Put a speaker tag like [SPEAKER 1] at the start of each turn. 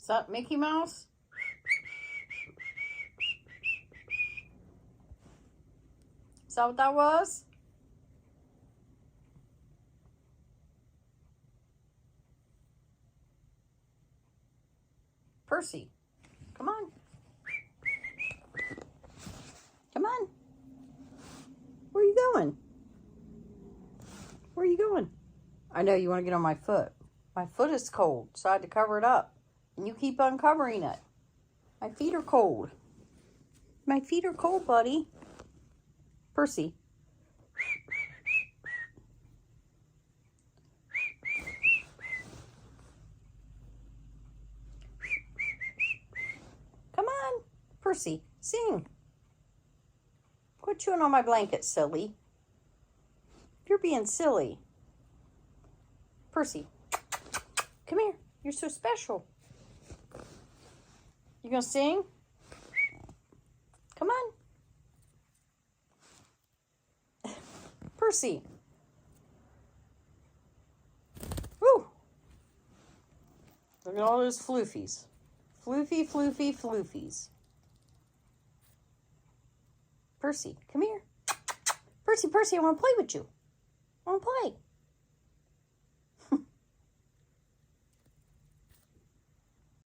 [SPEAKER 1] that Mickey Mouse? Is that what that was? Percy, come on. Come on. Where are you going? Where are you going? I know you want to get on my foot. My foot is cold, so I had to cover it up. And you keep uncovering it. My feet are cold. My feet are cold, buddy. Percy. Come on, Percy, sing. Quit chewing on my blanket, silly. You're being silly. Percy, come here. You're so special. You gonna sing? Come on. Percy. Woo! Look at all those floofies. Floofy, floofy, floofies. Percy, come here. Percy, Percy, I want to play with you. I want to play.